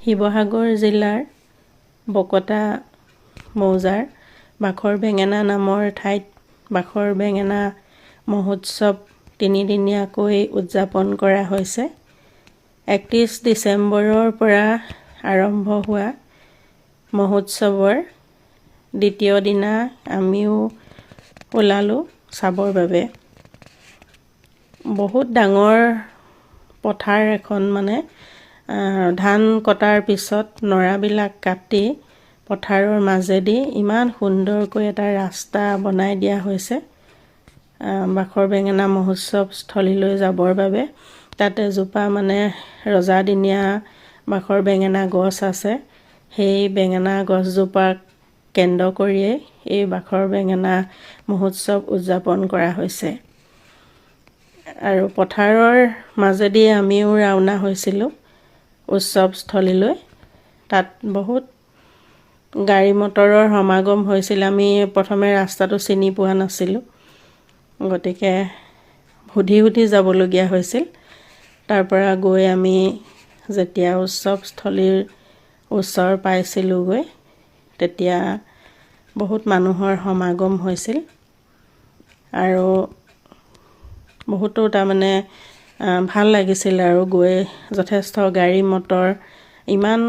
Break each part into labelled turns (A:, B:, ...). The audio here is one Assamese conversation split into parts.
A: শিৱসাগৰ জিলাৰ বকতা মৌজাৰ বাখৰ বেঙেনা নামৰ ঠাইত বাখৰ বেঙেনা মহোৎসৱ তিনিদিনীয়াকৈ উদযাপন কৰা হৈছে। 31 ডিচেম্বৰৰ পৰা আৰম্ভ হোৱা মহোৎসৱৰ দ্বিতীয় দিনা আমিও ওলালোঁ চাবৰ বাবে। বহুত ডাঙৰ পথাৰ এখন, মানে ধান কটাৰ পিছত নৰাবিলাক কাটি পথাৰৰ মাজেদি ইমান সুন্দৰকৈ এটা ৰাস্তা বনাই দিয়া হৈছে বাখৰ বেঙেনা মহোৎসৱ স্থলীলৈ যাবৰ বাবে। তাত এজোপা মানে ৰজাদিনীয়া বাখৰ বেঙেনা গছ আছে। সেই বেঙেনা গছজোপাক কেন্দ্ৰ কৰিয়েই এই বাখৰ বেঙেনা মহোৎসৱ উদযাপন কৰা হৈছে। আৰু পথাৰৰ মাজেদি আমিও ৰাওনা হৈছিলোঁ উৎসৱস্থলীলৈ। তাত বহুত গাড়ী মটৰৰ সমাগম হৈছিল। আমি প্ৰথমে ৰাস্তাটো চিনি পোৱা নাছিলোঁ, গতিকে সুধি সুধি যাবলগীয়া হৈছিল। তাৰ পৰা গৈ আমি যেতিয়া উৎসৱস্থলীৰ ওচৰ পাইছিলোঁগৈ, তেতিয়া বহুত মানুহৰ সমাগম হৈছিল আৰু বহুতো তাৰমানে ভাল লাগিছিল আৰু গৈ। যথেষ্ট গাড়ী মটৰ, ইমান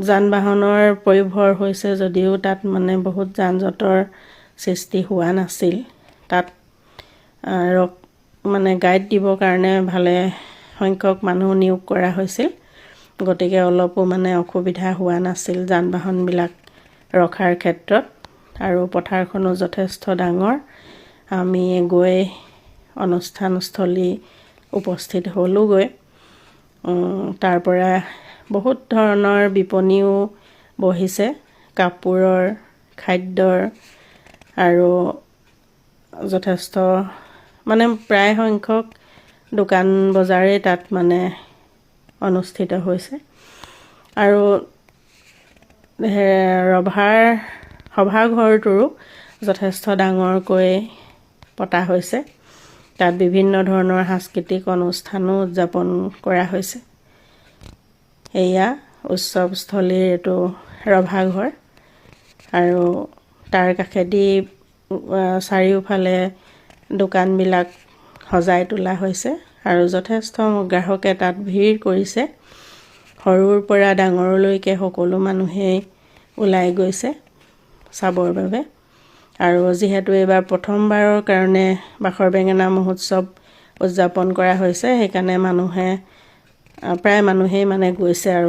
A: যান বাহনৰ পৰিভৰ হৈছে যদিও তাত মানে বহুত যান জঁটৰ সৃষ্টি হোৱা নাছিল। তাত মানে গাইড দিবৰ কাৰণে ভালে সংখ্যক মানুহ নিয়োগ কৰা হৈছিল, গতিকে অলপো মানে অসুবিধা হোৱা নাছিল যান বাহনবিলাক ৰখাৰ ক্ষেত্ৰত। আৰু পথাৰখনো যথেষ্ট ডাঙৰ। আমি গৈ অনুষ্ঠানস্থলী উপস্থিত হ'লোঁগৈ। তাৰ পৰা বহুত ধৰণৰ বিপণীও বহিছে, কাপোৰৰ, খাদ্যৰ আৰু যথেষ্ট মানে প্ৰায় সংখ্যক দোকান বজাৰেই তাত মানে অনুষ্ঠিত হৈছে। আৰু সভাঘৰটোৰো যথেষ্ট ডাঙৰকৈ পতা হৈছে। তাত বিভিন্ন ধৰণৰ সাংস্কৃতিক অনুষ্ঠানো উদযাপন কৰা হৈছে। এয়া উৎসৱস্থলীৰ এইটো ৰভাঘৰ, আৰু তাৰ কাষেদি চাৰিওফালে দোকানবিলাক সজাই তোলা হৈছে আৰু যথেষ্ট গ্ৰাহকে তাত ভিৰ কৰিছে। সৰুৰ পৰা ডাঙৰলৈকে সকলো মানুহেই ওলাই গৈছে চাবৰ বাবে। আৰু যিহেতু এইবাৰ প্ৰথমবাৰৰ কাৰণে বাখৰ বেঙেনা মহোৎসৱ উদযাপন কৰা হৈছে, সেইকাৰণে প্ৰায় মানুহেই মানে গৈছে আৰু